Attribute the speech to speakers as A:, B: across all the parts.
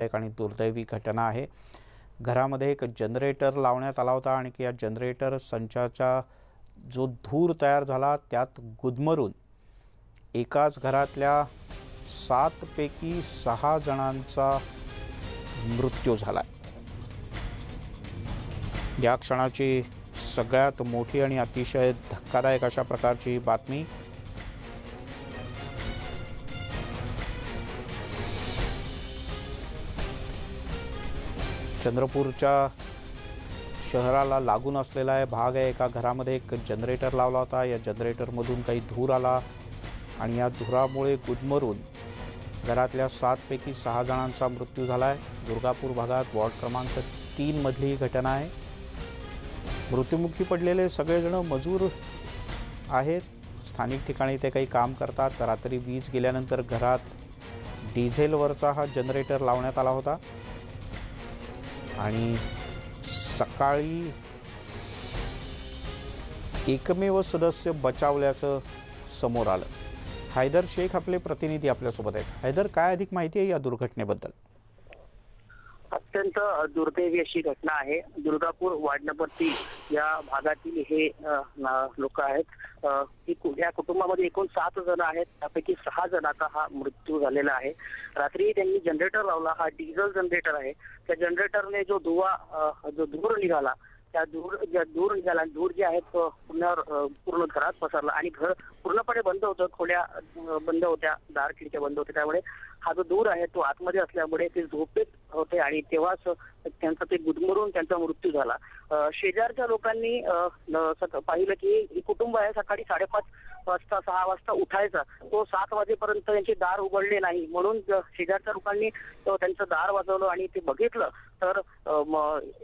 A: एक आणि दुर्दैवी घटना आहे। घरामध्ये एक जनरेटर लावण्यात आला होता आणि या जनरेटर संचाचा जो धूर तयार झाला त्यात गुदमरून एकाच घरातल्या 7 पैकी 6 जणांचा मृत्यू झाला। या क्षणाची सगळ्यात मोठी आणि अतिशय धक्कादायक अशा प्रकारची बातमी। चंद्रपूरच्या शहराला लागून असलेला आहे भाग आहे। एका घरामध्ये एक जनरेटर लावला होता। या जनरेटरमधून काही धूर आला आणि या धुरामुळे गुदमरून घरातल्या 7 पैकी 6 जणांचा मृत्यू झाला आहे। दुर्गापूर भागात वॉर्ड क्रमांक 3 मधली ही घटना आहे। मृत्युमुखी पडलेले सगळेजण मजूर आहेत। स्थानिक ठिकाणी ते काही काम करतात। रात्री वीज गेल्यानंतर घरात डिझेलवरचा हा जनरेटर लावण्यात आला होता आणि सकाळी एकमेव सदस्य बचावल्याचं समोर आलं। हैदर शेख आपले प्रतिनिधी आपल्यासोबत आहेत। हैदर, काय अधिक माहिती आहे या दुर्घटनेबद्दल?
B: अत्यंत दुर्दैवी अशी घटना आहे। दुर्गापूर वार्ड नंबर 3 या भागातील हे लोक आहेत। या कुटुंबामध्ये एकूण 7 जण आहेत। त्यापैकी 6 जणांचा हा मृत्यू झालेला आहे। रात्री त्यांनी जनरेटर लावला। हा डिझेल जनरेटर आहे। त्या जनरेटरने जो धूर निघाला, त्या धूर निघाला, धूर जे आहेत पूर्ण घरात पसरला आणि घर पूर्णपणे बंद होतं। खोल्या बंद होत्या, दार खिडक्या बंद होत्या। त्यामुळे हा जो धूर आहे तो आतमध्ये असल्यामुळे ते झोपेत होते आणि तेव्हाच त्यांचा ते गुदमरून त्यांचा मृत्यू झाला। शेजारच्या लोकांनी पाहिलं की ही कुटुंब आहे, सकाळी 5:30 वाजता 6 वाजता उठायचा, तो 7 वाजेपर्यंत त्यांचे दार उघडले नाही। म्हणून शेजारच्या लोकांनी त्यांचं दार वाजवलं आणि ते बघितलं तर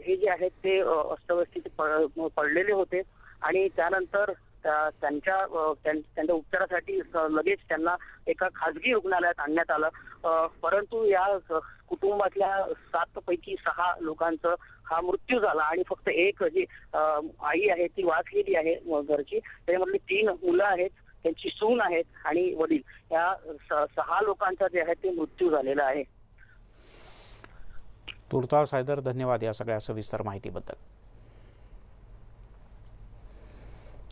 B: हे जे आहेत ते अस्तव्यस्थित पडलेले होते आणि त्यानंतर त्यांच्या उपचारासाठी लगेच त्यांना एका खासगी रुग्णालयात आणण्यात आलं। परंतु या कुटुंबातल्या 7 पैकी 6 लोकांचा हा मृत्यू झाला आणि फक्त एक जी आई आहे ती वाचलेली आहे घरची। त्याच्यामधली 3 मुलं आहेत, त्यांची सून आहेत आणि वडील, या 6 लोकांचा जे आहे ते मृत्यू झालेला आहे।
A: तुर्तास हैदर, धन्यवाद या सगळ्या सविस्तर माहितीबद्दल।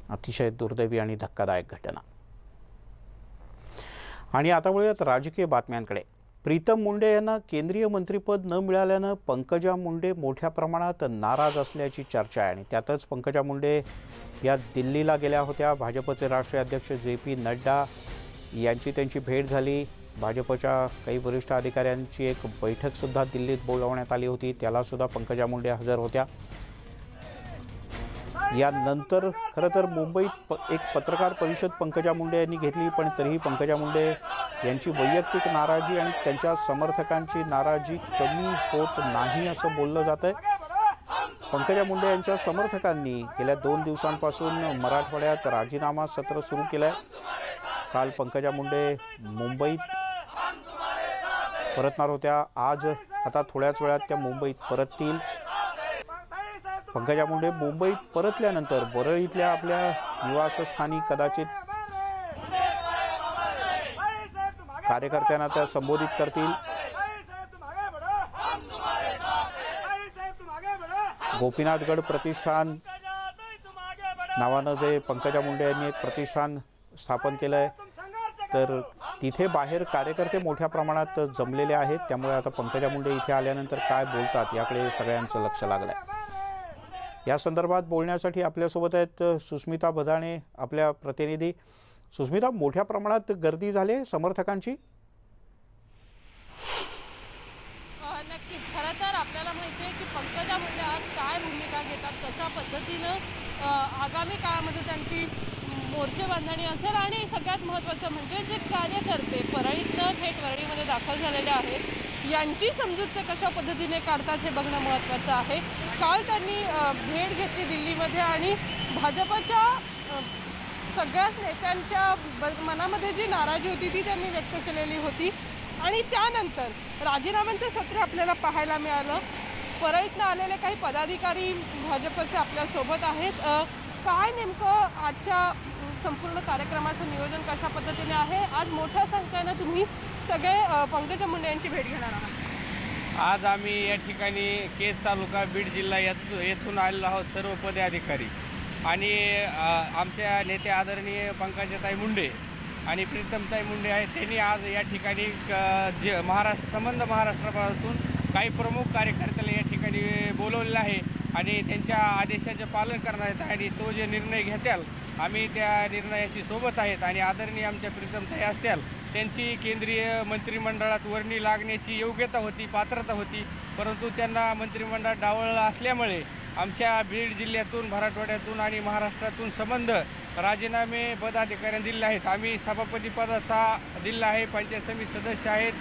A: अतिशय दुर्दैवी आणि धक्कादायक घटना। आणि आता वळूयात राजकीय बातम्यांकडे। प्रीतम मुंडे यांना केंद्रीय मंत्रिपद न मिळाल्यानं पंकजा मुंडे मोठ्या प्रमाणात नाराज असल्याची चर्चा आहे आणि त्यातच पंकजा मुंडे या दिल्लीला गेल्या होत्या। भाजपचे राष्ट्रीय अध्यक्ष JP नड्डा यांची त्यांची भेट झाली। भाजपच्या काही वरिष्ठ अधिकाऱ्यांची एक बैठक सुद्धा दिल्लीत बोलावण्यात आली होती, त्याला सुद्धा पंकजा मुंडे हजर होत्या। यानंतर खरं तर मुंबईत एक पत्रकार परिषद पंकजा मुंडे यांनी घेतली, पण तरीही पंकजा मुंडे यांची वैयक्तिक नाराजी आणि त्यांच्या समर्थकांची नाराजी कमी होत नाही असं बोललं जातंय। पंकजा मुंडे यांच्या समर्थकांनी गेल्या 2 दिवसांपासून मराठवाड्यात राजीनामा सत्र सुरू केलंय। काल पंकजा मुंडे मुंबईत परतणार होत्या। आता थोड्याच वेळात त्या मुंबईत परततील। पंकजा मुंडे मुंबईत परतल्यानंतर वरळीतल्या आपल्या निवासस्थानी कदाचित कार्यकर्त्यांना त्या संबोधित करतील। गोपीनाथगड प्रतिष्ठान नावानं जे पंकजा मुंडे यांनी एक प्रतिष्ठान स्थापन केलंय, तर तिथे बाहेर कार्यकर्ते मोठ्या प्रमाणात जमलेले आहेत। त्यामुळे आता पंकजा मुंडे इथे आल्यानंतर काय बोलतात याकडे सगळ्यांचं लक्ष लागलंय। या संदर्भात बोलण्यासाठी आपल्यासोबत आहेत सुस्मिता भदाणे, आपल्या प्रतिनिधी। सुस्मिता, मोठ्या प्रमाणात गर्दी झाली समर्थकांची?
C: नक्कीच। खरं तर आपल्याला माहिती आहे की पंकजा मुंडे आज काय भूमिका घेतात, कशा पद्धतीनं आगामी काळामध्ये त्यांची मोर्चे बांधणी असेल आणि सगळ्यात महत्त्वाचं म्हणजे जे कार्यकर्ते परळीतनं थेट वरळीमध्ये दाखल झालेले आहेत यांची समजूत ते कशा पद्धतीने काढतात हे बघणं महत्त्वाचं आहे। काल त्यांनी भेट घेतली दिल्लीमध्ये आणि भाजपच्या सगळ्याच नेत्यांच्या मनामध्ये जी नाराजी होती ती त्यांनी व्यक्त केलेली होती आणि त्यानंतर राजीनाम्यांचं सत्र आपल्याला पाहायला मिळालं। परळीतनं आलेले काही पदाधिकारी भाजपचे आपल्यासोबत आहेत। काय नेमकं आजच्या संपूर्ण कार्यक्रमाचं नियोजन कशा पद्धतीने आहे? आज मोठ्या संख्येने तुम्ही सगळे पंकजा मुंडे यांची भेट घेणार आहात।
D: आज आम्ही या ठिकाणी केस तालुका बीड जिल्हा येथून आलेलो आहोत सर्व पदाधिकारी आणि आमच्या नेते आदरणीय पंकजाताई मुंडे आणि प्रीतमताई मुंडे आहेत. त्यांनी आज या ठिकाणी जे संबंध महाराष्ट्रापासून काही प्रमुख कार्यकर्त्याला या ठिकाणी बोलवलेलं आहे आणि त्यांच्या आदेशाचे पालन करणार आहेत आणि तो जे निर्णय घेताल आम्ही त्या निर्णयाशी सोबत आहेत. आणि आदरणीय आमच्या प्रीतमताई असतील त्यांची केंद्रीय मंत्रिमंडळात वर्णी लागण्याची योग्यता होती, पात्रता होती, परंतु त्यांना मंत्रिमंडळात डावळलं असल्यामुळे आमच्या बीड जिल्ह्यातून, मराठवाड्यातून आणि महाराष्ट्रातून संबंध राजीनामे पदाधिकाऱ्यांनी दिले आहेत. आम्ही सभापती पदाचा दिला आहे, पंचायत समिती सदस्य आहेत,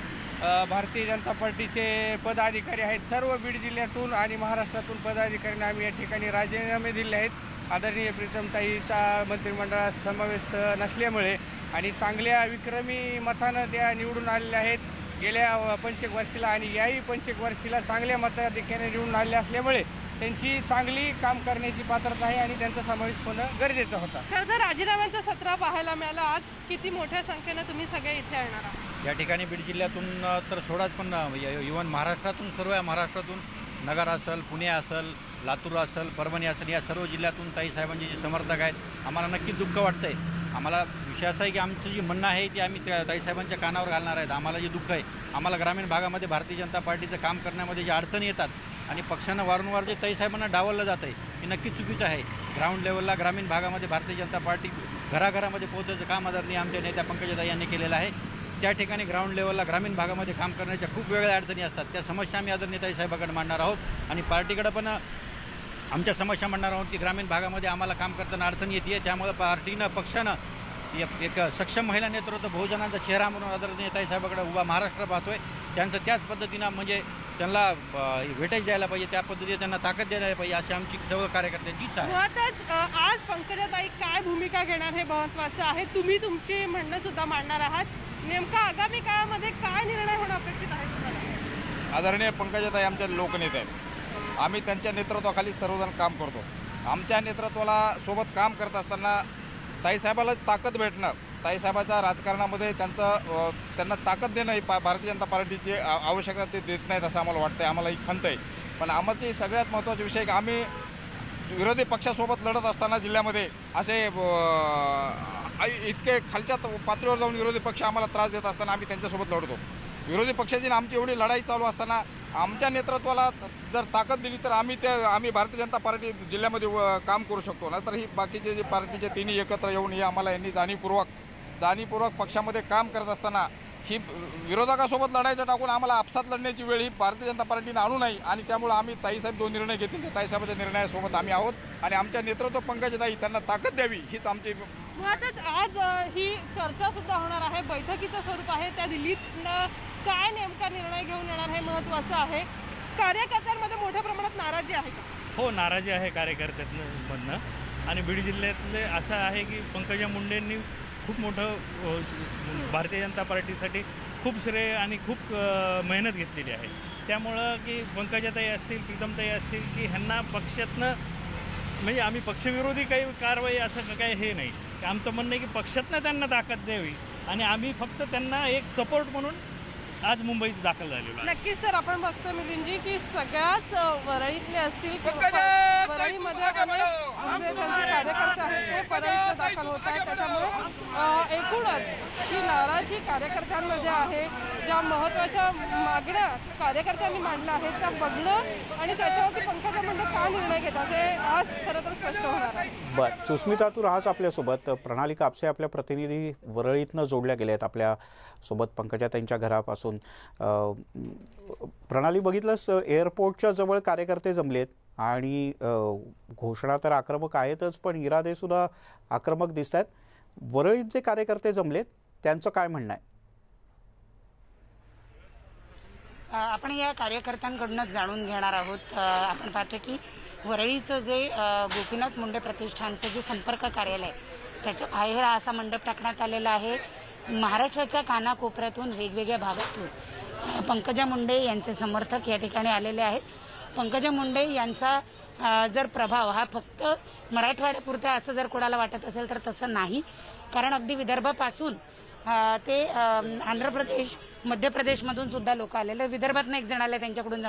D: भारतीय जनता पार्टीचे पदाधिकारी आहेत. सर्व बीड जिल्ह्यातून आणि महाराष्ट्रातून पदाधिकाऱ्यांना आम्ही या ठिकाणी राजीनामे दिले आहेत. आदरणीय प्रीतमताईचा मंत्रिमंडळात समावेश नसल्यामुळे आणि चांगल्या विक्रमी मतानं त्या निवडून आलेल्या आहेत गेल्या पंचवर्षीला आणि याही पंचवर्षीला चांगल्या मताधिक्याने निवडून आलेल्या असल्यामुळे त्यांची चांगली काम करण्याची पात्रता आहे आणि त्यांचा समावेश होणं गरजेचं होतं.
C: खरं तर राजीनाम्यांचा सत्र पाहायला मिळाला. आज किती मोठ्या संख्येनं तुम्ही सगळे इथे येणार आहात?
E: या ठिकाणी बीड जिल्ह्यातून तर सोडाच पण इव्हन महाराष्ट्रातून सर्व महाराष्ट्रातून नगर असेल, पुणे असेल, लातूर असेल, परभणी असेल, या सर्व जिल्ह्यातून ताईसाहेबांचे जे समर्थक आहेत. आम्हाला नक्कीच दुःख वाटतं आहे. आम्हाला विषय असा आहे की आमचं जी म्हणणं आहे ते आम्ही त्या ताईसाहेबांच्या कानावर घालणार आहेत. आम्हाला जे दुःख आहे, आम्हाला ग्रामीण भागामध्ये भारतीय जनता पार्टीचं काम करण्यामध्ये जे अडचणी येतात आणि पक्षानं वारंवार जे ताईसाहेबांना डावललं जातं आहे हे नक्कीच चुकीचं आहे. ग्राउंड लेवलला ग्रामीण भागामध्ये भारतीय जनता पार्टी घराघरामध्ये पोहोचायचं काम आदरणीय आमच्या नेत्या पंकजाताई यांनी केलेलं आहे. त्या ठिकाणी ग्राउंड लेवलला ग्रामीण भागामध्ये काम करण्याच्या खूप वेगळ्या अडचणी असतात. त्या समस्या आम्ही आदरणीय ताईसाहेबांकडे मांडणार आहोत आणि पार्टीकडे पण आमच्या समस्या मांडणार आहोत की ग्रामीण भागामध्ये आम्हाला काम करताना अडचणी येते. त्यामुळे पार्टीनं, पक्षानं एक सक्षम महिला नेतृत्व, बहुजनांचा चेहरा म्हणून आदरणीय ताईसाहेबांकडे उभा महाराष्ट्र पाहतोय. त्यांचं त्याच पद्धतीनं म्हणजे त्यांना वेटेज द्यायला पाहिजे, त्या पद्धतीने त्यांना ताकद द्यायला पाहिजे अशी आमची सर्व कार्यकर्त्यांची इच्छा आहे.
C: मुळातच आज पंकजाताई काय भूमिका घेणार हे महत्त्वाचं आहे. तुम्ही तुमची म्हणणं सुद्धा मांडणार आहात. नेमका आगामी काळामध्ये काय निर्णय होणं अपेक्षित आहे तुम्हाला?
F: आदरणीय पंकजाताई आमच्या लोकनेते आहेत. आम्ही त्यांच्या नेतृत्वाखाली सर्वजण काम करतो. आमच्या नेतृत्वाला सोबत काम करत असताना ताईसाहेबाला ताकद भेटणार. ताईसाहेबाच्या राजकारणामध्ये त्यांना ताकद देणं ही भारतीय जनता पार्टीची आवश्यकता ते देत नाहीत असं आम्हाला वाटतं आहे. आम्हाला ही खंत आहे. पण आमची सगळ्यात महत्त्वाचा विषय की आम्ही विरोधी पक्षासोबत लढत असताना जिल्ह्यामध्ये असे इतके खालच्या पातळीवर जाऊन विरोधी पक्ष आम्हाला त्रास देत असताना आम्ही त्यांच्यासोबत लढतो. विरोधी पक्षाची आमची एवढी लढाई चालू असताना आमच्या नेतृत्वाला जर ताकद दिली तर आम्ही भारतीय जनता पार्टी जिल्ह्यामध्ये काम करू शकतो. नंतर ही बाकीचे जे पार्टीचे तिन्ही एकत्र येऊन ही आम्हाला यांनी जाणीवपूर्वक पक्षामध्ये काम करत असताना ही विरोधकासोबत लढायचं टाकून आम्हाला आपसात लढण्याची वेळ ही भारतीय जनता पार्टीने आणू नये आणि त्यामुळे आम्ही ताईसाहेब जो निर्णय घेतील त्या ताईसाहेबाच्या निर्णयासोबत आम्ही आहोत आणि आमच्या नेतृत्व पंकजाताई त्यांना ताकद द्यावी हीच आमची.
C: मुळातच आज ही चर्चा सुद्धा होणार आहे, बैठकीचं स्वरूप आहे. त्या दिल्लीतनं काय नेमका निर्णय घेऊन येणार हे महत्त्वाचं आहे. कार्यकर्त्यांमध्ये मोठ्या प्रमाणात नाराजी आहे का?
G: हो, नाराजी आहे कार्यकर्त्यांमधनं. आणि बीड जिल्ह्यातले असं आहे की पंकजा मुंडेंनी खूप मोठं भारतीय जनता पार्टीसाठी खूप श्रेय आणि खूप मेहनत घेतलेली आहे. त्यामुळं की पंकजाताई असतील, प्रीतमताई असतील की ह्यांना पक्षातनं म्हणजे आम्ही पक्षविरोधी काही कारवाई असं काही हे नाही. आमचं म्हणणं आहे की पक्षातनं त्यांना ताकद द्यावी आणि आम्ही फक्त त्यांना एक सपोर्ट म्हणून आज मुंबईत दाखल झालेलो आहे.
C: नक्कीच सर, आपण बघतो मिलिंदजी की सगळ्याच वरळीतले असतील किंवा वरळीमध्ये त्यांचे कार्यकर्ते आहेत ते परळीत दाखल होत आहेत. त्याच्यामुळे एकूणच जी नाराजी कार्यकर्त्यांमध्ये आहे, ज्या महत्त्वाच्या मागण्या कार्यकर्त्यांनी मांडल्या आहेत त्या बघणं आणि त्याच्यावरती पंकजा मुंडे काय निर्णय घेतात हे आज खरं तर स्पष्ट होणार आहे.
A: बरं, सुस्मिता तू राहाच आपल्यासोबत. प्रणाली कापसे आपल्या प्रतिनिधी वरळीतनं जोडल्या गेल्या आहेत आपल्यासोबत पंकजाताईंच्या घरापासून. प्रणाली, बघितलंस एअरपोर्टच्या जवळ कार्यकर्ते जमलेत आणि घोषणा तर आक्रमक आहेतच पण इरादे सुद्धा आक्रमक दिसत आहेत. वरळीत जे कार्यकर्ते जमलेत त्यांचं काय म्हणणं आहे?
H: आपण या कार्यकर्त्यांकडूनच जाणून घेणार आहोत. आपण पाहतो की वरळीचं जे गोपीनाथ मुंडे प्रतिष्ठानचं जे संपर्क कार्यालय त्याच्या बाहेर असा मंडप टाकण्यात आलेला आहे. महाराष्ट्राच्या कानाकोपऱ्यातून वेगवेगळ्या भागातून पंकजा मुंडे यांचे समर्थक या ठिकाणी आलेले आहेत. पंकजा मुंडे यांचा जर प्रभाव हा फक्त मराठवाड्यापुरता असं जर कोणाला वाटत असेल तर तसं नाही. कारण अगदी विदर्भापासून ते आंध्र प्रदेश, मध्य प्रदेशमधून सुद्धा लोक आलेले, विदर्भातनं एक जण आले, त्यांच्याकडून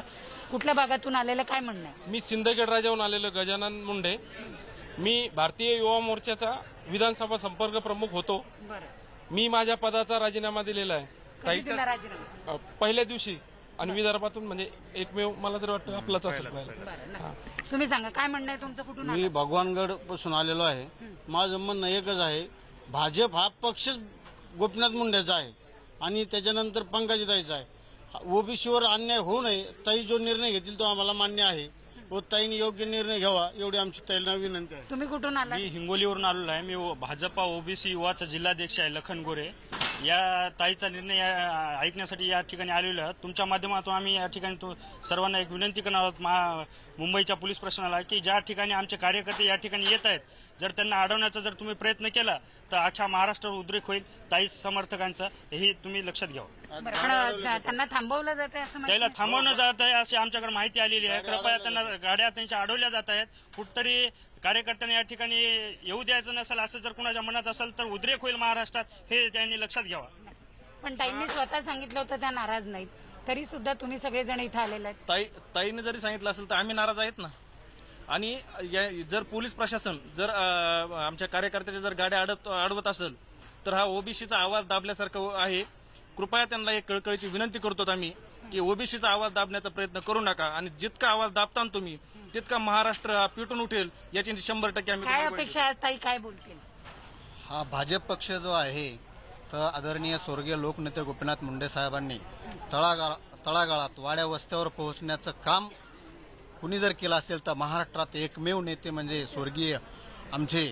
H: कुठल्या भागातून आलेलं काय म्हणणं आहे?
I: मी सिंदखेड राजाहून आलेलो गजानन मुंडे. मी भारतीय युवा मोर्चाचा विधानसभा संपर्क प्रमुख होतो. मी माझ्या पदाचा राजीनामा दिलेला आहे ताईचा पहिल्या दिवशी, आणि विदर्भातून म्हणजे एकमेव मला तर वाटतं आपलाच असेल.
H: तुम्ही सांगा काय म्हणणं आहे तुमचं, कुठून
J: मी भगवानगड पासून आलेलो आहे. माझं म्हणणं एकच आहे, भाजप हा पक्ष गोपीनाथ मुंडेचा आहे आणि त्याच्यानंतर पंकजाताईचा आहे. ओबीसीवर अन्याय होऊ नये, ताई जो निर्णय घेतील तो आम्हाला मान्य आहे व ताईने योग्य निर्णय घ्यावा एवढी आमची ताईला विनंती आहे.
H: तुम्ही कुठून आला?
K: मी हिंगोलीवरून आलेलो आहे. मी भाजपा ओबीसी युवाचा जिल्हाध्यक्ष आहे लखन गोरे. या ताईचा निर्णय ऐकण्यासाठी या ठिकाणी आलेलो आहोत. तुमच्या माध्यमातून आम्ही या ठिकाणी सर्वांना एक विनंती करणार आहोत मुंबईच्या पोलीस प्रशासनाला की ज्या ठिकाणी आमचे कार्यकर्ते या ठिकाणी येत आहेत, जर त्यांना अडवण्याचा जर तुम्ही प्रयत्न केला तर अख्ख्या महाराष्ट्रावर उद्रेक होईल ताई समर्थकांचा, हे तुम्ही लक्षात घ्यावं.
H: त्यांना थांबवलं जात आहे,
K: त्याला थांबवणं जात आहे अशी आमच्याकडे माहिती आलेली आहे. कृपया त्यांना गाड्या त्यांच्या अडवल्या जात आहेत. कुठतरी कार्यकर्त्यांना या ठिकाणी येऊ द्यायचं नसेल असं जर कुणाच्या मनात असेल तर उद्रेक होईल महाराष्ट्रात, हे त्यांनी लक्षात घ्यावं.
H: पण ताईंनी स्वतः सांगितलं होतं त्या नाराज नाहीत, तरी सुद्धा तुम्ही सगळेजण इथं आलेले आहेत.
E: ताईने जरी सांगितलं असेल तर आम्ही नाराज आहेत ना. आणि जर पोलीस प्रशासन जर आमच्या कार्यकर्त्याच्या जर गाड्या अडवत असेल तर हा ओबीसीचा आवाज दाबल्यासारखं आहे. कृपया त्यांना एक कळकळीची विनंती करतो आम्ही की ओबीसीचा आवाज दाबण्याचा प्रयत्न करू नका, आणि जितका आवाज दाबता तुम्ही तितका महाराष्ट्र पेटून उठेल याची 100% आम्ही.
H: काय अपेक्षा आहे ताई, काय बोलतील?
J: हा भाजप पक्ष जो आहे तर आदरणीय स्वर्गीय लोकनेते गोपीनाथ मुंडे साहेबांनी तळागाळात वाड्या वस्त्यावर पोहोचण्याचं काम कुणी जर केलं असेल तर महाराष्ट्रात एकमेव नेते म्हणजे स्वर्गीय आमचे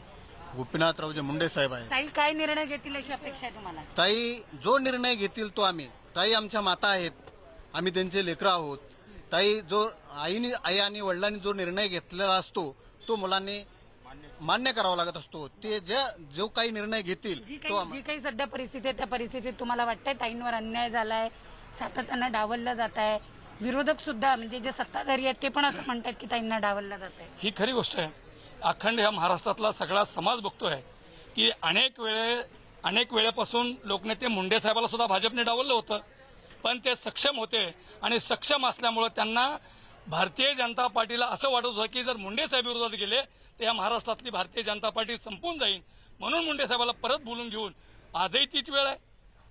J: गोपीनाथरावजे मुंडे साहेब आहे.
H: ताई काय निर्णय घेतील अशी अपेक्षा आहे तुम्हाला?
J: ताई जो निर्णय घेतील तो आम्ही, ताई आमच्या माता आहेत, आम्ही त्यांचे लेकरं आहोत. ताई जो आई आणि वडिलांनी जो निर्णय घेतलेला असतो तो मुलांनी मान्य करावा लागत असतो. ते जो काही निर्णय घेतील तो
H: जी काही सध्या परिस्थिती आहे त्या परिस्थितीत तुम्हाला वाटतंय ताईंवर अन्याय झालाय, सातत्यानं डावललं जात आहे, विरोधक सुद्धा म्हणजे जे सत्ताधारी आहेत ते पण असं म्हणतात की ताईंना डावललं जात आहे?
L: ही खरी गोष्ट आहे. अखंड ह्या महाराष्ट्रातला सगळा समाज बघतोय की अनेक वेळेपासून लोकनेते मुंडे साहेबाला सुद्धा भाजपने डावललं होतं, पण ते सक्षम होते आणि सक्षम असल्यामुळे त्यांना भारतीय जनता पार्टीला असं वाटत होतं की जर मुंडे साहेब विरोधात गेले तर या महाराष्ट्रातली भारतीय जनता पार्टी संपून जाईल. म्हणून मुंडे साहेबाला परत बोलून घेऊन आजही तीच वेळ आहे.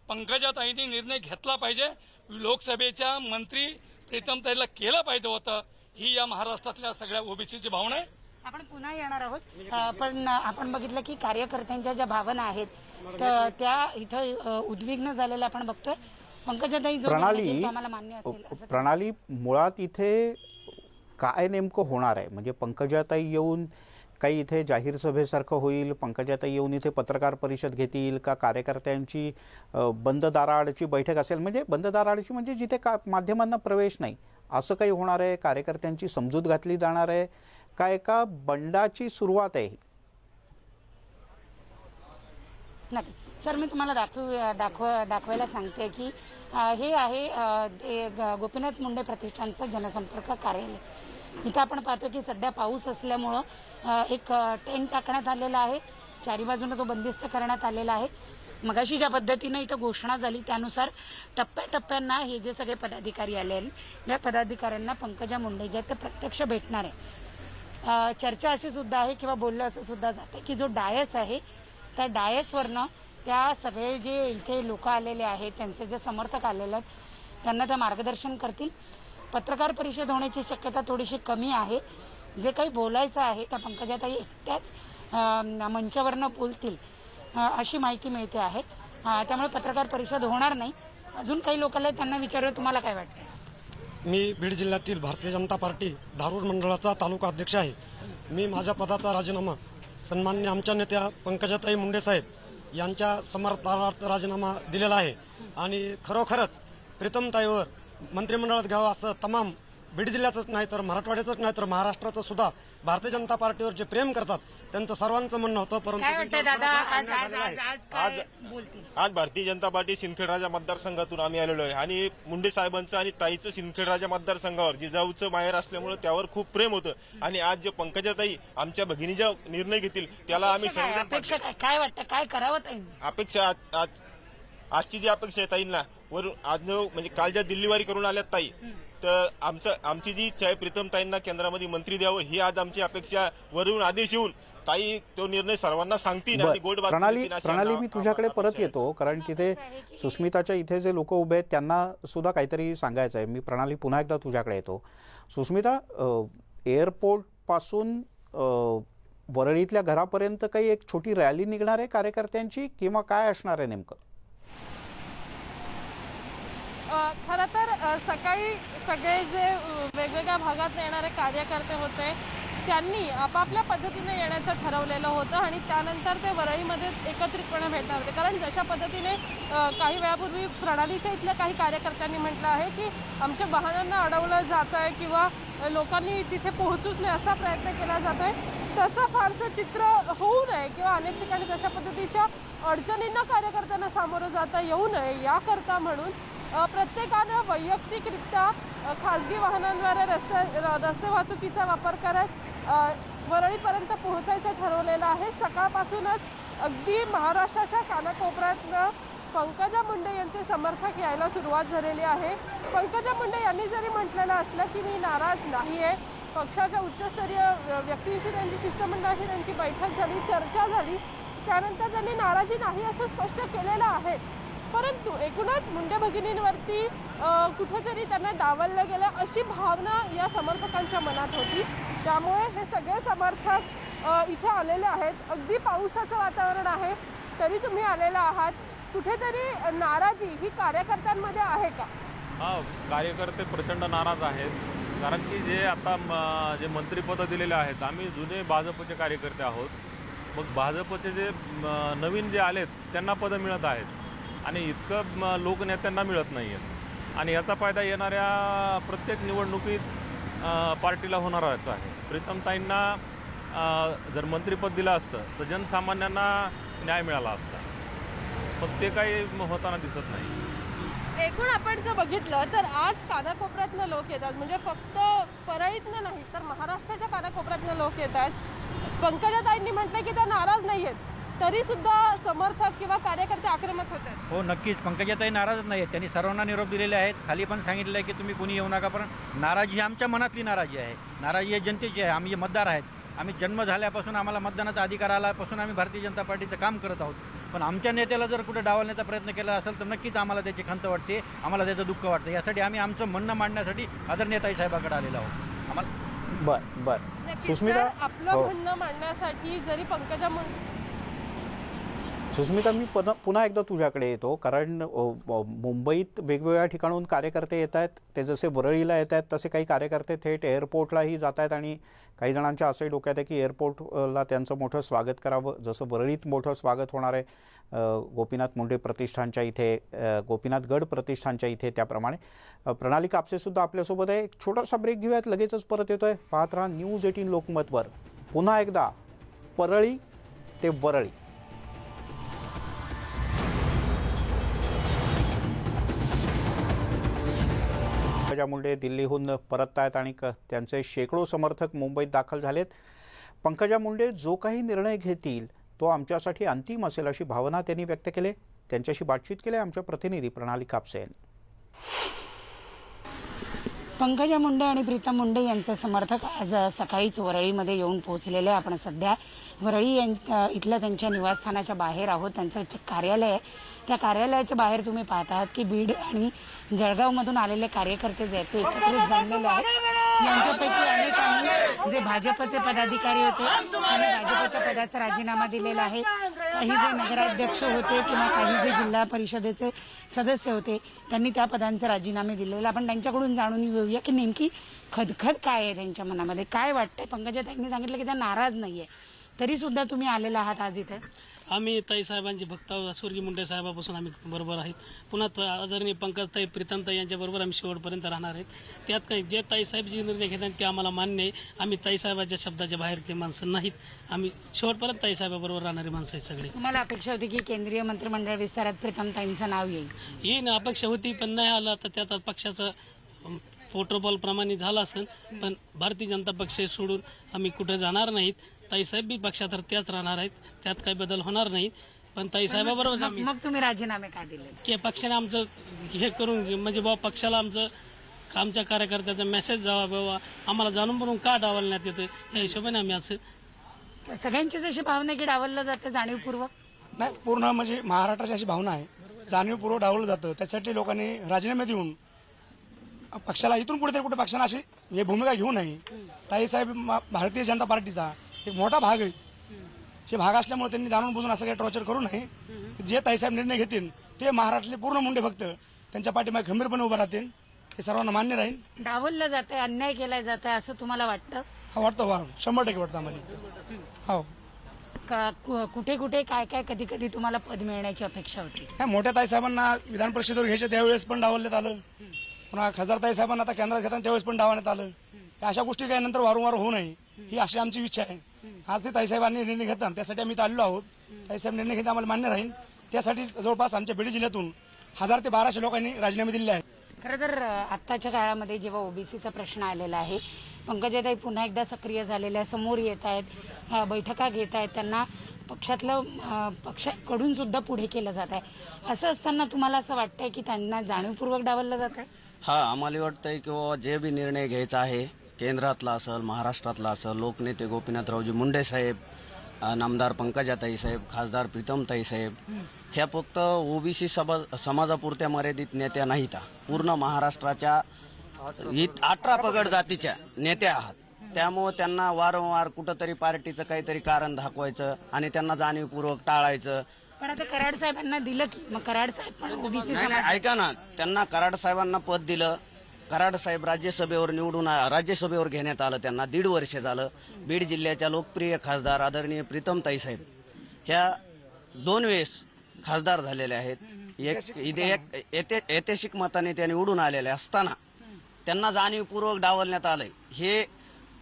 L: पंकजाताईंनी निर्णय घेतला पाहिजे. लोकसभेच्या मंत्री प्रीतमताईला केलं पाहिजे होतं. ही या महाराष्ट्रातल्या सगळ्या ओबीसीची भावना आहे.
H: आपण पुन्हा येणार आहोत, पण आपण बघितलं की कार्यकर्त्यांच्या ज्या भावना आहेत त्या इथं उद्विग्न झालेल्या आपण बघतोय. पंकजाताई जो आम्हाला मान्य असेल
A: प्रणाली, मुळात इथे काय नेमकं होणार आहे? म्हणजे पंकजाताई येऊन काही इथे जाहीर सभेसारखं होईल, पंकजाताई येऊन इथे पत्रकार परिषद घेतील का, कार्यकर्त्यांची बंद दाराआडची बैठक असेल? म्हणजे बंद दाराआडची म्हणजे जिथे माध्यमांना प्रवेश नाही असं काही होणार आहे? कार्यकर्त्यांची समजूत घातली जाणार आहे का एका बंडाची सुरुवात आहे?
H: नक्की सर, मी तुम्हाला दाखवायला सांगते की हे आहे गोपीनाथ मुंडे प्रतिष्ठानचं जनसंपर्क कार्यालय. इथं आपण पाहतो की सध्या पाऊस असल्यामुळं एक टेंट टाकण्यात आलेला आहे, चारी बाजूने तो बंदिस्त करण्यात आलेला आहे. मगाशी ज्या पद्धतीनं इथं घोषणा झाली त्यानुसार टप्प्याटप्प्यांना हे जे सगळे पदाधिकारी आले या पदाधिकाऱ्यांना पंकजा मुंडे जे ते प्रत्यक्ष भेटणार आहे. चर्चा अशी सुद्धा आहे किंवा बोललं असं सुद्धा जाते की जो डायस आहे त्या डायसवरनं त्या सगळे जे इथे लोक आलेले आहेत त्यांचे जे समर्थक आलेले आहेत त्यांना त्या मार्गदर्शन करतील. पत्रकार परिषद होण्याची शक्यता थोडीशी कमी आहे. जे काही बोलायचं आहे त्या पंकजाताई एकट्याच मंचावरनं बोलतील अशी माहिती मिळते आहे. त्यामुळे पत्रकार परिषद होणार नाही. अजून काही लोकांना त्यांना विचारूया, तुम्हाला काय वाटतं?
M: मी बीड जिल्ह्यातील भारतीय जनता पार्टी धारूर मंडळाचा तालुका अध्यक्ष आहे. मी माझ्या पदाचा राजीनामा सन्माननीय आमच्या नेत्या पंकजाताई मुंडे साहेब यांच्या समर्थनार्थ राजीनामा दिलेला आहे. आणि खरोखरच प्रीतमताईवर मंत्रिमंडळात घ्यावं असं तमाम बीड जिल्ह्याचंच नाही तर मराठवाड्याचंच नाही तर महाराष्ट्राचं सुद्धा भारतीय जनता पार्टीवर जे प्रेम करतात त्यांचं सर्वांचं म्हणणं होतं. परंतु
N: आज भारतीय जनता पार्टी सिंदखेडराजा मतदारसंघातून आम्ही आलेलो आहे आणि मुंडे साहेबांचं आणि ताईचं सिंदखेडराजा मतदारसंघावर जिजाऊचं माहेर असल्यामुळे त्यावर खूप प्रेम होतं. आणि आज जे पंकजाताई आमच्या भगिनी ज्या निर्णय घेतील त्याला आम्ही
H: अपेक्षा काय वाटतं, काय करावं ताई?
N: अपेक्षा आज आजची जी अपेक्षा आहे ताईंना वरून आज म्हणजे काल ज्या दिल्लीवारी करून आल्यात ताई, तर आमची जी इच्छा आहे प्रीतम ताईंना केंद्रामध्ये मंत्री द्यावं ही आज आमची अपेक्षा, वरून आदेश येऊन ताई तो निर्णय सर्वांना सांगतील आणि गोड बातमी
A: प्रणाली
N: देतील अशी
A: प्रणाली मी
N: आम्हाला
A: तुझ्याकडे परत
N: अपेक्षा आहे.
A: येतो, कारण तिथे सुस्मिताच्या इथे जे लोक उभे आहेत त्यांना सुद्धा काहीतरी सांगायचं आहे. मी प्रणाली पुन्हा एकदा तुझ्याकडे येतो. सुस्मिता, एअरपोर्ट पासून वरळीतल्या घरापर्यंत काही एक छोटी रॅली निघणार आहे कार्यकर्त्यांची किंवा काय असणार आहे नेमकं?
C: खरं तर सकाळी सगळे जे वेगवेगळ्या भागात येणारे कार्यकर्ते होते त्यांनी आपापल्या पद्धतीने येण्याचं ठरवलेलं होतं आणि त्यानंतर ते वरळीमध्ये एकत्रितपणे भेटणार होते. कारण जशा पद्धतीने काही वेळापूर्वी प्रणालीच्या इथल्या काही कार्यकर्त्यांनी म्हटलं आहे की आमच्या वाहनांना अडवलं जात आहे किंवा लोकांनी तिथे पोहोचूच नाही असा प्रयत्न केला जातो आहे, तसं फारसं चित्र होऊ नये किंवा अनेक ठिकाणी तशा पद्धतीच्या अडचणींना कार्यकर्त्यांना सामोरं जाता येऊ नये याकरता म्हणून प्रत्येकानं वैयक्तिकरित्या खाजगी वाहनांद्वारे रस्ते वाहतुकीचा वापर करत वरळीपर्यंत पोहोचायचं ठरवलेलं आहे. सकाळपासूनच अगदी महाराष्ट्राच्या कानाकोपऱ्यातनं पंकजा मुंडे यांचे समर्थक यायला सुरुवात झालेली आहे. पंकजा मुंडे यांनी जरी म्हटलेलं असलं की मी नाराज नाही आहे, पक्षाच्या उच्चस्तरीय व्यक्तीशी त्यांची शिष्टमंडळाशी त्यांची बैठक झाली, चर्चा झाली, त्यानंतर त्यांनी नाराजी नाही असं स्पष्ट केलेलं आहे. परंतु एकूणच मुंडे भगिनींवरती कुठेतरी त्यांना डावललं गेलं अशी भावना या समर्थकांच्या मनात होती. त्यामुळे हे सगळे समर्थक इथे आलेले आहेत. अगदी पावसाचं वातावरण आहे तरी तुम्ही आलेला आहात. कुठेतरी नाराजी ही कार्यकर्त्यांमध्ये आहे का?
O: हा, कार्यकर्ते प्रचंड नाराज आहेत, कारण की जे आता जे मंत्रिपदं दिलेले आहेत, आम्ही जुने भाजपचे कार्यकर्ते आहोत. मग भाजपचे जे नवीन जे आलेत त्यांना पदं मिळत आहेत आणि इतकं लोकनेत्यांना मिळत नाही आहेत आणि याचा फायदा येणाऱ्या प्रत्येक निवडणुकीत पार्टीला होणारच आहे. प्रीतमताईंना जर मंत्रिपद दिलं असतं तर जनसामान्यांना न्याय मिळाला असता, पण ते काही होताना दिसत नाही.
C: एकूण आपण जर बघितलं तर आज कानाकोपऱ्यातनं लोक येतात, म्हणजे फक्त परळीतनं नाही तर महाराष्ट्राच्या कानाकोपऱ्यातनं लोक येतात. पंकजाताईंनी म्हटलं की त्या नाराज नाही आहेत तरी सुद्धा समर्थक किंवा कार्यकर्ते आक्रमक होत आहेत.
E: हो, नक्कीच पंकजाताई नाराजच नाही आहेत. त्यांनी सर्वांना निरोप दिलेले आहेत. खाली पण सांगितलं आहे की तुम्ही कुणी येऊ नका, पण नाराजी ही आमच्या मनातली नाराजी आहे. नाराजी ही जनतेची आहे. आम्ही जे मतदार आहेत, आम्ही जन्म झाल्यापासून आम्हाला मतदानाचा अधिकार आल्यापासून आम्ही भारतीय जनता पार्टीचं काम करत आहोत. पण आमच्या नेत्याला जर कुठे डावलण्याचा प्रयत्न केला असेल तर नक्कीच आम्हाला त्याची खंत वाटते, आम्हाला त्याचं दुःख वाटतं. यासाठी आम्ही आमचं म्हणणं मांडण्यासाठी आदरणीय ताई साहेबाकडे आलेलो आहोत. आम्हाला
A: बरं सुस्मिता,
C: आपलं म्हणणं मांडण्यासाठी जरी
A: सुस्मिता मी पुन्हा एकदा तुझ्याकडे येतो, कारण मुंबईत वेगवेगळ्या ठिकाणून कार्यकर्ते येत आहेत. ते जसे वरळीला येत आहेत तसे काही कार्यकर्ते थेट एअरपोर्टलाही जात आहेत आणि काही जणांच्या असंही डोक्यात आहे की एअरपोर्टला त्यांचं मोठं स्वागत करावं, जसं वरळीत मोठं स्वागत होणार आहे गोपीनाथ मुंडे प्रतिष्ठानच्या इथे, गोपीनाथ गड प्रतिष्ठानच्या इथे. त्याप्रमाणे प्रणाली कापसेसुद्धा आपल्यासोबत आहे. एक छोटासा ब्रेक घेऊयात, लगेचच परत येतोय. पाहत राहा न्यूज 18 लोकमतवर. पुन्हा एकदा परळी ते वरळी. पंकजा मुंडे दिल्लीहून परत आहेत आणि त्यांचे शेकडो समर्थक मुंबईत दाखल झालेत. पंकजा मुंडे जो काही निर्णय घेतील तो आमच्यासाठी अंतिम असेल अशी भावना त्यांनी व्यक्त केली. त्यांच्याशी बातचीत केली आमच्या प्रतिनिधी प्रणाली कापसे यांनी.
H: पंकजा मुंडे आणि प्रीतम मुंडे यांचे समर्थक आज सकाळीच वरळीमध्ये येऊन पोहोचलेले. आपण सध्या वरळी इथल्या त्यांच्या निवासस्थानाच्या बाहेर आहोत. त्यांचं कार्यालय आहे. त्या कार्यालयाच्या बाहेर तुम्ही पाहत आहात की बीड आणि जळगावमधून आलेले कार्यकर्ते जे आहेत ते एकत्रित जमलेले आहेत. यांच्यापैकी अनेकांनी जे भाजपचे पदाधिकारी होते त्यांनी भाजपच्या पदाचा राजीनामा दिलेला आहे. काही जे नगराध्यक्ष होते किंवा काही जे जिल्हा परिषदेचे सदस्य होते त्यांनी त्या पदांचे राजीनामे दिलेले. आपण त्यांच्याकडून जाणून घेऊया की नेमकी खदखद काय आहे त्यांच्या मनामध्ये, काय वाटतंय. पंकजाताईंनी सांगितलं की त्या नाराज नाहीये, तरी सुद्धा तुम्ही आलेला आहात आज इथे.
P: आम्ही ताई साहेबांचे भक्त स्वर्गीय मुंडे साहेबापासून आम्ही बरोबर आहेत. पुन्हा आदरणीय पंकजताई प्रीतमताई यांच्याबरोबर आम्ही शेवटपर्यंत राहणार आहेत. त्यात काही जे ताई साहेब जे निर्णय घेतात ते आम्हाला मान्य आहे. आम्ही ताई साहेबांच्या शब्दाच्या बाहेरचे माणसं नाहीत. आम्ही शेवटपर्यंत ताई साहेबाबरोबर राहणारे माणसं आहेत सगळे.
H: तुम्हाला अपेक्षा होती की केंद्रीय मंत्रिमंडळ विस्तारात प्रीतमताईंचं नाव
P: येईल अपेक्षा होती, पण नाही आलं तर त्यात पक्षाचं प्रोटोकॉल प्रमाणे झालं असेल. पण भारतीय जनता पक्ष सोडून आम्ही कुठे जाणार नाहीत. ताईसाहेब बी पक्षात त्याच राहणार आहेत, त्यात काही बदल होणार नाही. पण ताई साहेबाबरोबर आम्ही
H: मग तुम्ही राजीनामे का दिले?
P: की पक्षाने आमचं हे करून म्हणजे बाबा पक्षाला आमच्या कार्यकर्त्याचा मेसेज जावा बाबा आम्हाला जाणून म्हणून का डावलण्यात येतं या हिशोबाने आम्ही असं
H: सगळ्यांचीच अशी भावना की डावललं जातं जाणीवपूर्वक?
M: नाही, पूर्ण म्हणजे महाराष्ट्राची अशी भावना आहे, जाणीवपूर्वक डावलं जातं. त्यासाठी लोकांनी राजीनामे देऊन पक्षाला इथून पुढे तरी कुठे पक्षाने अशी हे भूमिका घेऊ नये. ताईसाहेब भारतीय जनता पार्टीचा एक मोठा भाग आहे. हे भाग असल्यामुळे त्यांनी जाणून बुजून असं काही टॉर्चर करू नये. जे ताईसाहेब निर्णय घेतील ते महाराष्ट्रातले पूर्ण मुंडे फक्त त्यांच्या पाठीमागे खंबीरपणे उभं राहतील. हे सर्वांना मान्य राहील.
H: डावललं जातंय, अन्याय केला जातंय असं तुम्हाला वाटतं?
M: हा वाटतं, 100% वाटतं आम्हाला. हो,
H: कुठे कुठे काय काय कधी कधी तुम्हाला पद मिळण्याची अपेक्षा होती?
M: ह्या मोठ्या ताईसाहेबांना विधान परिषदेवर घ्यायच्या त्यावेळेस पण डावलण्यात आलं. पुन्हा खासदार ताईसाहेबांना आता केंद्रात घेताना त्यावेळेस पण डावण्यात आलं. अशा गोष्टी काही नंतर वारंवार होऊ नये ही अशी आमची इच्छा आहे. आज ते ताईसाहेबांनी निर्णय घेतात त्यासाठी आम्ही आलेलो आहोत. ताईसाहेब निर्णय घेता आम्हाला मान्य राहील. त्यासाठी जवळपास आमच्या बीड जिल्ह्यातूून 1000 ते 1200 लोकांनी राजीनामे दिले आहेत.
H: खरं तर आत्ताच्या काळामध्ये जेव्हा ओबीसीचा प्रश्न आलेला आहे, पंकजाताई पुन्हा एकदा सक्रिय झालेल्या समोर येत आहेत, बैठका घेत आहेत, त्यांना पक्षाकडून सुद्धा पुढे केलं जात आहे. असं असताना तुम्हाला असं वाटतंय की त्यांना जाणीवपूर्वक डावललं जात आहे?
Q: हा, आम्हाला वाटतंय किंवा जे बी निर्णय घ्यायचा आहे केंद्रातला असेल महाराष्ट्रातला असेल, लोकनेते गोपीनाथरावजी मुंडे साहेब, नामदार पंकजाताई साहेब, खासदार प्रीतमताई साहेब, ह्या फक्त ओबीसी समाजापुरत्या मर्यादित नेत्या नाहीत. पूर्ण महाराष्ट्राच्या 18 पगड जातीच्या नेत्या आहात. त्यामुळे त्यांना वारंवार कुठंतरी पार्टीचं काहीतरी कारण दाखवायचं आणि त्यांना जाणीवपूर्वक टाळायचं.
H: पण आता कराड साहेबांना दिलं की मग कराड साहेब पण ओबीसी
Q: ऐका ना, त्यांना कराड साहेबांना पद दिलं. कराड साहेब राज्यसभेवर घेण्यात आलं. त्यांना 1.5 वर्ष झालं. बीड जिल्ह्याच्या लोकप्रिय खासदार आदरणीय प्रीतमताई साहेब ह्या 2 वेळेस खासदार झालेले आहेत. एक ऐतिहासिक मताने त्या निवडून आलेल्या असताना त्यांना जाणीवपूर्वक डावलण्यात आलंय हे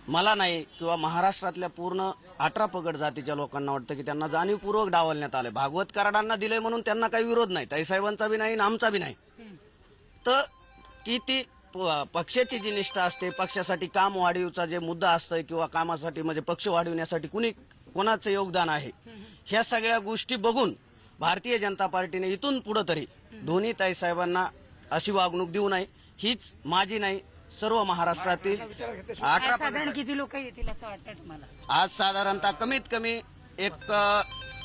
Q: मला नाही किंवा महाराष्ट्रातल्या पूर्ण 18 पगड जातीच्या लोकांना वाटतं की त्यांना जाणीवपूर्वक डावलण्यात आलंय. भागवत कराडांना दिलंय म्हणून त्यांना काही विरोध नाही, ताईसाहेबांचा बी नाही आमचा बी नाही. तर की ती पक्षाची जी निष्ठा असते, पक्षासाठी काम वाढीवचा जे मुद्दा असतोय किंवा कामासाठी म्हणजे पक्ष वाढविण्यासाठी कोणाचं योगदान आहे, ह्या सगळ्या गोष्टी बघून भारतीय जनता पार्टीने इथून पुढे तरी दोन्ही ताईसाहेबांना अशी वागणूक देऊ नये. हीच माझी नाही, सर्व महाराष्ट्रातील 18
H: साधारण किती लोक येतील असं वाटतं तुम्हाला?
Q: आज साधारणतः कमीत कमी एक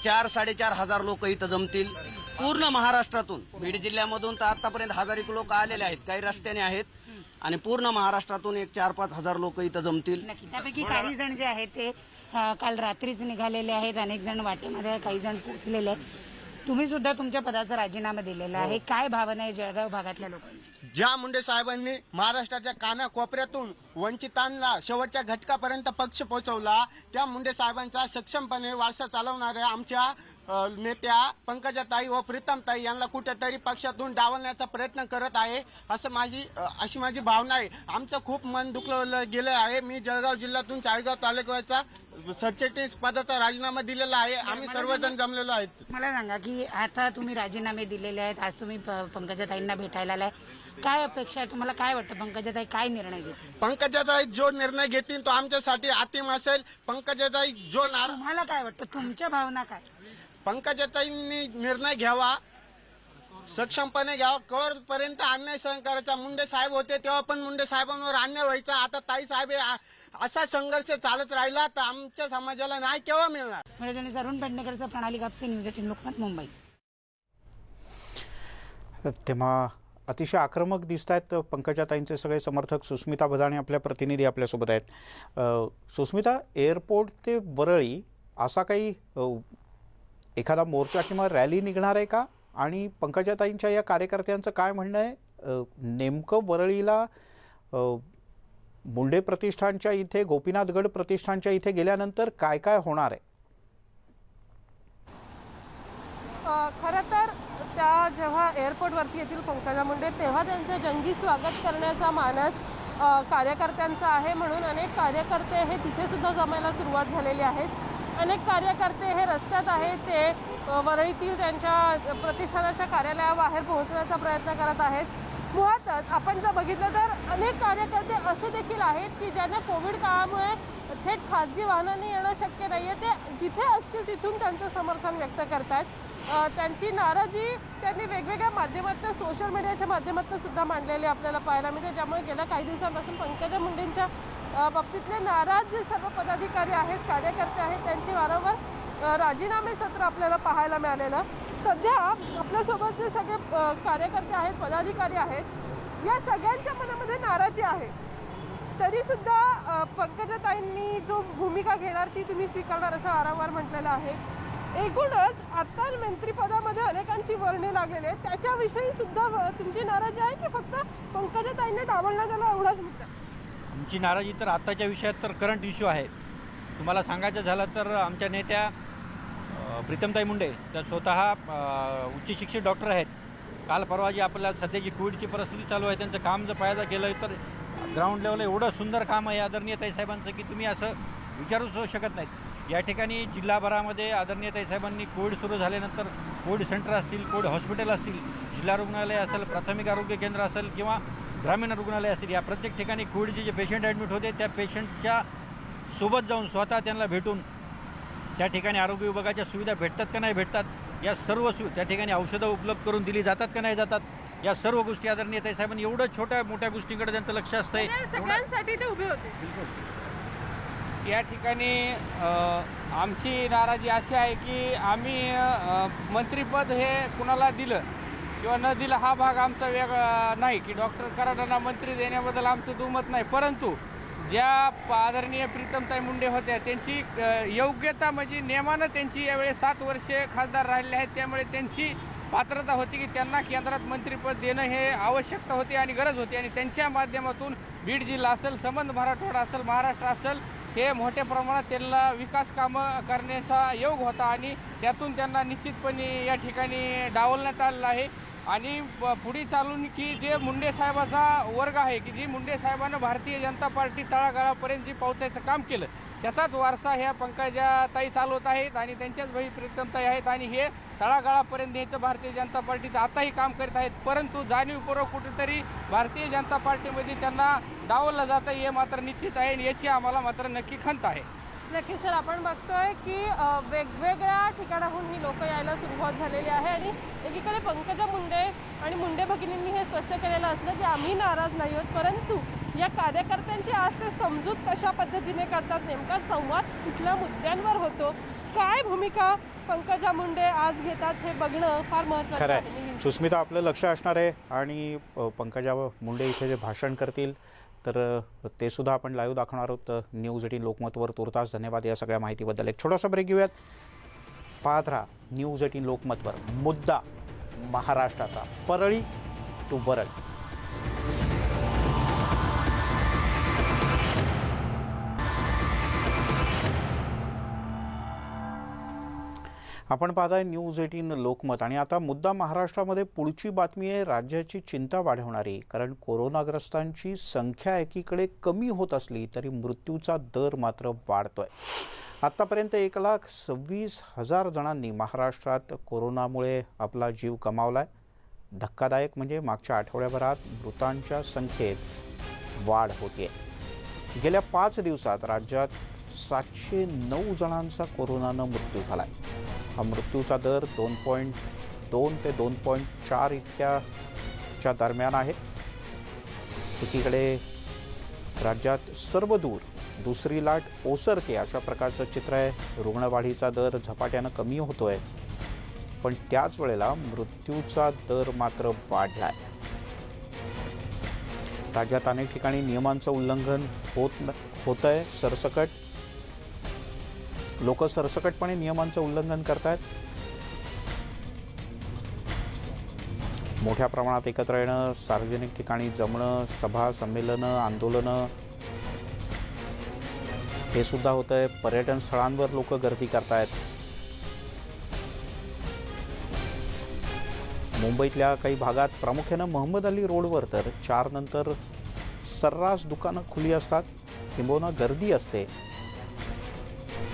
Q: 4-4.5 हजार लोक इथं जमतील. पूर्ण महाराष्ट्रातून, बीड जिल्ह्यामधून तर आतापर्यंत 1000 लोक आलेले आहेत, काही रस्त्याने आहेत, आणि पूर्ण महाराष्ट्रातून एक 4-5 हजार लोक इथं जमतील.
H: त्यापैकी काही जण जे आहेत ते काल रात्रीच निघालेले आहेत, अनेक जण वाटेमध्ये, काही जण पोहोचलेले आहेत. तुम्ही सुद्धा तुमच्या पदाचा राजीनामा दिलेला आहे. काय भावना आहे जळगाव भागातल्या लोकांनी?
R: ज्या मुंडे साहेबांनी महाराष्ट्राच्या कानाकोपऱ्यातून वंचितांना शेवटच्या घटकापर्यंत पक्ष पोहोचवला, त्या मुंडे साहेबांचा सक्षमपणे वारसा चालवणाऱ्या आमच्या नेत्या पंकजाताई व प्रीतमताई यांना कुठेतरी पक्षातून डावलण्याचा प्रयत्न करत आहे अशी माझी भावना आहे. आमचं खूप मन दुखलं गेलं आहे. मी जळगाव जिल्ह्यातून चाळीसगाव तालुक्याचा सरचिटणीस पदाचा राजीनामा दिलेला आहे. आम्ही सर्वजण जमलेलो आहेत.
H: मला सांगा की आता तुम्ही राजीनामे दिलेले आहेत, आज तुम्ही पंकजाताईंना भेटायला आलाय, काय अपेक्षा आहे तुम्हाला? काय वाटतं पंकजाताई काय निर्णय घेतील?
R: पंकजाताई जो निर्णय घेतील तो आमच्यासाठी अंतिम असेल. पंकजाताई
H: तुम्हाला काय वाटतं, तुमच्या भावना काय?
R: पंकजाताईंनी निर्णय घ्यावा, सक्षमपणे घ्यावा. कवरपर्यंत अन्याय सहन करायचा. मुंडे साहेब होते तेव्हा पण मुंडे साहेबांवर अन्याय व्हायचा. आता ताई साहेब असा संघर्ष चालत राहिला तर आमच्या समाजाला न्याय केव्हा मिळणार?
H: अरुण पेडणेकरचा, प्रणाली कापसे, न्यूज 18 लोकमत, मुंबई.
A: तेव्हा अतिशय आक्रमक दिसत आहेत पंकजाताईंचे सगळे समर्थक. सुस्मिता भदाणे आपल्या प्रतिनिधी आपल्यासोबत आहेत. सुस्मिता, एअरपोर्ट ते वरळी असा काही एखादा मोर्चा किंवा रॅली निघणार आहे का? आणि पंकजाताईंच्या या कार्यकर्त्यांचं काय म्हणणं आहे? नेमकं वरळीला मुंडे प्रतिष्ठानच्या इथे, गोपीनाथगड प्रतिष्ठानच्या इथे गेल्यानंतर काय काय होणार आहे?
C: खरं तर त्या जेव्हा एअरपोर्टवरती येतील पंकजा मुंडे, तेव्हा त्यांचं जंगी स्वागत करण्याचा मानस कार्यकर्त्यांचा आहे. म्हणून अनेक कार्यकर्ते हे तिथे सुद्धा जमायला सुरुवात झालेली आहेत. अनेक कार्यकर्ते हे रस्त्यात आहेत, ते वरळीतील त्यांच्या प्रतिष्ठानाच्या कार्यालयाबाहेर पोहोचण्याचा प्रयत्न करत आहेत. मुळातच आपण जर बघितलं तर अनेक कार्यकर्ते असे देखील आहेत की ज्यांना कोविड काळामुळे थेट खाजगी वाहनाने येणं शक्य नाही आहे, ते जिथे असतील तिथून त्यांचं समर्थन व्यक्त करतात. त्यांची नाराजी त्यांनी वेगवेगळ्या माध्यमातून सोशल मीडियाच्या माध्यमातून सुद्धा मांडलेली आपल्याला पाहायला मिळते, ज्यामुळे गेल्या काही दिवसांपासून पंकजा मुंडेंच्या बाबतीतले नाराज जे सर्व पदाधिकारी आहेत, कार्यकर्ते आहेत, त्यांची वारंवार राजीनामे सत्र आपल्याला पाहायला मिळालेलं. सध्या आपल्यासोबत जे सगळे कार्यकर्ते आहेत, पदाधिकारी आहेत, या सगळ्यांच्या मनामध्ये नाराजी आहे. तरीसुद्धा पंकजाताईंनी जो भूमिका घेणार ती तुम्ही स्वीकारणार असं वारंवार म्हटलेलं आहे. एकूणच आता मंत्रिपदामध्ये अनेकांची वर्णी लागलेली आहे, त्याच्याविषयी सुद्धा तुमची नाराजी आहे की फक्त पंकजाताईंना डावलण्यात आला एवढाच मुद्दा?
E: आमची नाराजी तर आत्ताच्या विषयात तर करंट इश्यू आहे. तुम्हाला सांगायचं झालं तर आमच्या नेत्या प्रीतमताई मुंडे तर स्वतः उच्च शिक्षित डॉक्टर आहेत. काल परवा जी आपल्याला सध्याची कोविडची परिस्थिती चालू आहे त्यांचं काम जर पाहायला गेलं तर ग्राउंड लेवलला एवढं सुंदर काम आहे आदरणीय ताईसाहेबांचं की तुम्ही असं विचारूच शकत नाहीत. या ठिकाणी जिल्हाभरामध्ये आदरणीय ताईसाहेबांनी कोविड सुरू झाल्यानंतर कोविड सेंटर असतील, कोविड हॉस्पिटल असतील, जिल्हा रुग्णालय असेल, प्राथमिक आरोग्य केंद्र असेल किंवा ग्रामीण रुग्णालय असतील, या प्रत्येक ठिकाणी कोविडचे जे पेशंट ॲडमिट होते त्या पेशंटच्या सोबत जाऊन स्वतः त्यांना भेटून त्या ठिकाणी आरोग्य विभागाच्या सुविधा भेटतात का नाही भेटतात, या सर्व त्या ठिकाणी औषधं उपलब्ध करून दिली जातात का नाही जातात, या सर्व गोष्टी आदरणीय ताईसाहेबांनी एवढं छोट्या मोठ्या गोष्टींकडे त्यांचं लक्ष असतंय.
C: सगळ्यांसाठी ते उभे होते.
D: या ठिकाणी आमची नाराजी अशी आहे की आम्ही मंत्रिपद हे कुणाला दिलं किंवा न दिलं हा भाग आमचा वेगळा नाही की डॉक्टर कराडांना मंत्री देण्याबद्दल आमचं दुमत नाही, परंतु ज्या आदरणीय प्रीतमताई मुंडे होत्या त्यांची योग्यता म्हणजे नियमानं त्यांची यावेळेस 7 वर्षे खासदार राहिले आहेत, त्यामुळे त्यांची पात्रता होती की त्यांना केंद्रात मंत्रिपद देणं हे आवश्यकता होती आणि गरज होती. आणि त्यांच्या माध्यमातून बीड जिल्हा असेल, संबंध मराठवाडा असेल, महाराष्ट्र असेल, हे मोठ्या प्रमाणात त्यांना विकास कामं करण्याचा योग होता आणि त्यातून त्यांना निश्चितपणे या ठिकाणी डावलण्यात आलेलं आहे. आणि पुढे चालून की जे मुंडे साहेबाचा वर्ग आहे की जी मुंडे साहेबांना भारतीय जनता पार्टी तळागाळापर्यंत जी पोहोचायचं काम केलं त्याचाच वारसा ह्या पंकजाताई चालवत आहेत आणि त्यांच्याच भाई प्रीतमताई आहेत आणि हे तळागाळापर्यंत न्यायचं भारतीय जनता पार्टीचं आताही काम करत आहेत. परंतु जाणीवपूर्वक कुठेतरी भारतीय जनता पार्टीमध्ये त्यांना डावललं जातं हे मात्र निश्चित आहे आणि याची आम्हाला मात्र नक्की खंत आहे.
C: नक्कीच सर, आपण बघतोय की वेगवेगळ्या ठिकाणाहून ही लोक यायला सुरुवात झालेली आहे आणि एकीकडे पंकजा मुंडे आणि मुंडे भगिनींनी हे स्पष्ट केलेलं असलं की आम्ही नाराज नाही आहोत, परंतु या कार्यकर्त्यांची आज ते समजूत कशा पद्धतीने करतात, नेमका संवाद कुठल्या मुद्द्यांवर होतो, काय भूमिका पंकजा मुंडे आज घेतात हे बघणं फार महत्त्वाचं आहे.
A: सुस्मिता, आपलं लक्ष असणार आहे आणि पंकजा मुंडे इथे जे भाषण करतील तर ते सुद्धा आपण लाईव्ह दाखवणार आहोत न्यूज 18 लोकमतवर. तुर्तास धन्यवाद या सगळ्या माहितीबद्दल. एक छोटासा ब्रेक घेऊयात. पाहत राहा न्यूज 18 लोकमतवर. मुद्दा महाराष्ट्राचा, परळी टू वरळ. आपण पाहताय न्यूज 18 लोकमत आणि आता मुद्दा महाराष्ट्रामध्ये पुढची बातमी आहे राज्याची चिंता वाढवणारी. कारण कोरोनाग्रस्तांची संख्या एकीकडे कमी होत असली तरी मृत्यूचा दर मात्र वाढतोय. आतापर्यंत 1,26,000 जणांनी महाराष्ट्रात कोरोनामुळे आपला जीव गमावलाय. धक्कादायक म्हणजे मागच्या आठवड्याभरात मृतांच्या संख्येत वाढ होते. गेल्या 5 दिवसात राज्यात 709 जणांचा कोरोनानं मृत्यू झालाय. हा मृत्यूचा दर 2.2 ते 2.4 इतक्याच्या दरम्यान आहे. एकीकडे राज्यात सर्वदूर दुसरी लाट ओसरते अशा प्रकारचं चित्र आहे. रुग्णवाढीचा दर झपाट्यानं कमी होतोय, पण त्याच वेळेला मृत्यूचा दर मात्र वाढलाय. राज्यात अनेक ठिकाणी नियमांचं उल्लंघन होतंय. सरसकट लोक सरसकटपणे नियमांचं उल्लंघन करतायत. मोठ्या प्रमाणात एकत्र येणं, सार्वजनिक ठिकाणी जमणं, सभा संमेलनं, आंदोलनं हे सुद्धा होतंय. पर्यटन स्थळांवर लोक गर्दी करतायत. मुंबईतल्या काही भागात प्रामुख्यानं मोहम्मद अली रोडवर तर 4 नंतर सर्रास दुकानं खुली असतात, किंबहुना गर्दी असते.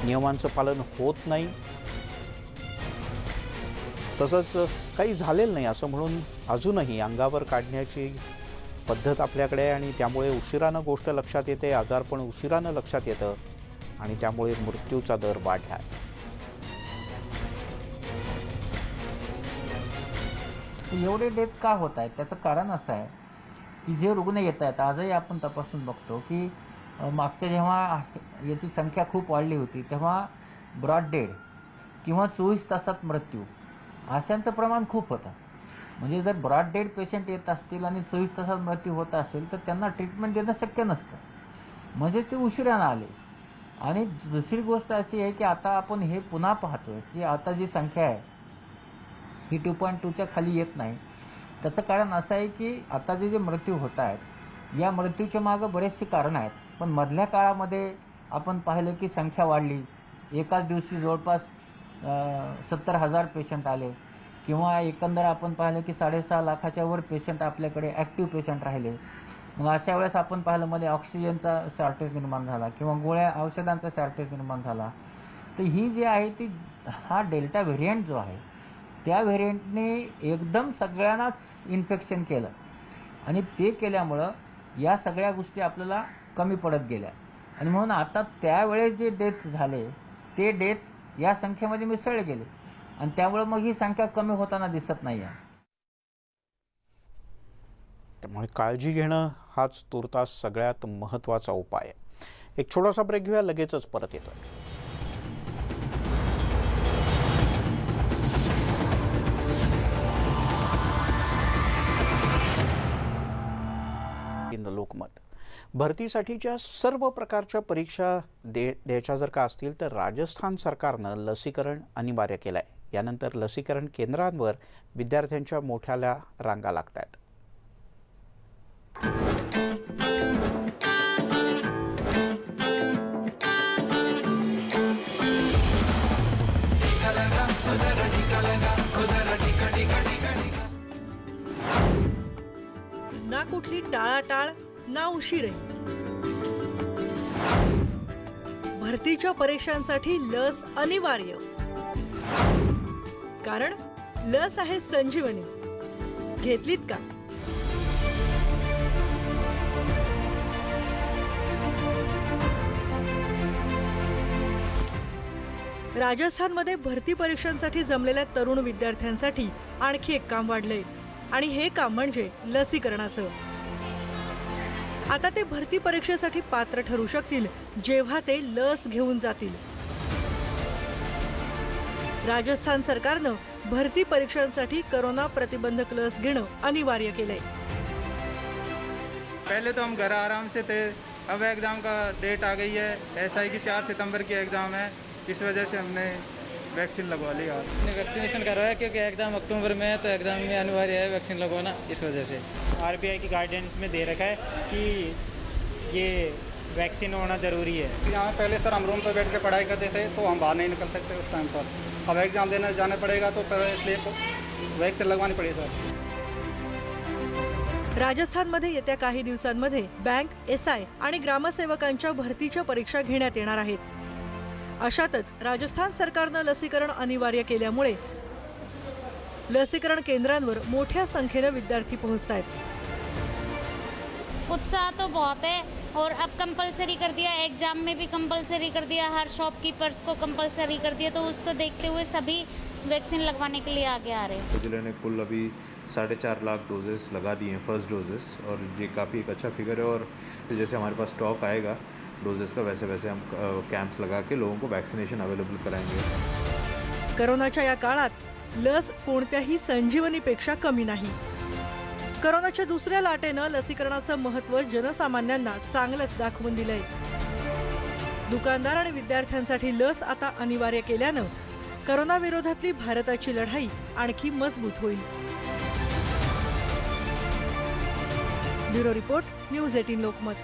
A: नियमांचं पालन होत नाही. तसंच काही झालेलं नाही असं म्हणून अजूनही अंगावर काढण्याची पद्धत आपल्याकडे आहे आणि त्यामुळे उशिरानं गोष्ट लक्षात येते, आजारपण उशिरानं लक्षात येतं आणि त्यामुळे मृत्यूचा दर वाढला आहे.
S: एवढे डेथ का होत आहेत त्याचं कारण असं आहे की जे रुग्ण येत आहेत, आजही आपण तपासून बघतो की मागच्या जेव्हा याची संख्या खूप वाढली होती तेव्हा ब्रॉड डेड किंवा 24 तासात मृत्यू अशांचं प्रमाण खूप होतं. म्हणजे जर ब्रॉड डेड पेशंट येत असतील आणि 24 तासात मृत्यू होत असेल तर त्यांना ट्रीटमेंट देणं शक्य नसतं, म्हणजे ते उशिरानं आले. आणि दुसरी गोष्ट अशी आहे की आता आपण हे पुन्हा पाहतोय की आता जी संख्या आहे ही 2.2च्या खाली येत नाही. त्याचं कारण असं आहे की आता जे मृत्यू होत आहेत या मृत्यूच्या मागं बरेचशी कारणं आहेत. पण मधल्या काळामध्ये आपण पाहिलं की संख्या वाढली, एकाच दिवशी जवळपास 70,000 पेशंट आले किंवा एकंदर आपण पाहिलं की 6.5 लाखाच्या वर पेशंट आपल्याकडे ॲक्टिव्ह पेशंट राहिले. मग अशा वेळेस आपण पाहिलं मध्ये ऑक्सिजनचा शॉर्टेज निर्माण झाला किंवा गोळ्या औषधांचा शॉर्टेज निर्माण झाला. तर ही जी आहे ती हा डेल्टा व्हेरियंट जो आहे त्या व्हेरियंटने एकदम सगळ्यांनाच इन्फेक्शन केलं आणि ते केल्यामुळं या सगळ्या गोष्टी आपल्याला कमी पडत गेल्या आणि म्हणून आता त्यावेळेस जे डेथ झाले ते डेथ या संख्येमध्ये मिसळले गेले आणि त्यामुळे मग ही संख्या कमी होताना दिसत नाही आहे.
A: त्यामुळे काळजी घेणं हाच तुर्तास सगळ्यात महत्त्वाचा उपाय आहे. एक छोटासा ब्रेक घेऊया, लगेचच परत येतोय. लोकमत भरतीसाठीच्या सर्व प्रकारच्या परीक्षा द्यायच्या जर का असतील तर राजस्थान सरकारनं लसीकरण अनिवार्य केलं आहे. यानंतर लसीकरण केंद्रांवर विद्यार्थ्यांच्या मोठ्या रांगा लागत आहेत.
T: ना कुठली टाळाटाळ ना उशीरही. भरतीच्या परीक्षांसाठी लस अनिवार्य, कारण लस आहे संजीवनी. घेतलीत का? राजस्थानमध्ये भरती परीक्षांसाठी जमलेल्या तरुण विद्यार्थ्यांसाठी आणखी एक काम वाढलंय आणि हे काम म्हणजे लसीकरणाचं. आता ते भरती परीक्षेसाठी पात्र ठरू शकतील जेव्हा ते लस घेऊन जातील. राजस्थान सरकारनं भरती परीक्षांसाठी कोरोना प्रतिबंधक लस घेणं अनिवार्य केलंय.
U: पहले तो हम घर आराम से थे, अब एग्जाम का डेट आ गई है. ऐसा है कि 4 सितंबर की एग्जाम है, इस वजह से हमने वैक्सीन लगवा लिया.
V: हमने वैक्सीनेशन करवाया क्योंकि एग्ज़ाम अक्टूबर में है तो एग्ज़ाम में अनिवार्य है वैक्सीन लगवाना, इस वजह से.
W: आरबीआई की गाइडेंस में दे रखा है कि ये वैक्सीन होना ज़रूरी है.
J: यहाँ पहले सर हम रूम पर बैठ के पढ़ाई करते थे तो हम बाहर नहीं निकल सकते उस टाइम पर. अब एग्ज़ाम देने जाना पड़ेगा तो इसलिए वैक्सीन लगवानी पड़ेगी सर.
T: राजस्थानमध्ये येत्या काही दिवसांमध्ये बँक, एसआय आणि ग्रामसेवकांच्या भरतीच्या परीक्षा घेण्यात येणार आहेत. अशातच राजस्थान सरकारनं लसीकरण अनिवार्य केल्यामुळे लसीकरण केंद्रांवर मोठ्या संख्येने विद्यार्थी पोहोचत आहेत.
X: उत्साह तो बहुत है और अब कंपलसरी कर दिया, एग्जाम में भी कंपलसरी कर दिया, हर शॉपकीपर्स को कंपलसरी कर दिया, तो उसको देखते हुए सभी वैक्सीन लगवाने के लिए आगे आ रहे हैं.
Y: जिले ने कुल अभी 4.5 लाख डोजेस लगा दिए हैं, फर्स्ट डोजेस, और ये काफ़ी एक अच्छा फिगर है. और जैसे हमारे पास स्टॉक आएगा डोजेस का वैसे वैसे हम कैंप्स लगा के लोगों को वैक्सीनेशन अवेलेबल कराएंगे.
T: कोरोनाच्या या काळात लस कोणत्याही संजीवनीपेक्षा कमी नाही. कोरोनाच्या दुसऱ्या लाटेनं लसीकरणाचं महत्त्व जनसामान्यांना चांगलंच दाखवून दिलंय. दुकानदार आणि विद्यार्थ्यांसाठी लस आता अनिवार्य केल्यानं कोरोना विरोधातली भारताची लढाई आणखी मजबूत होईल. Bureau report, news 18 Lokmat.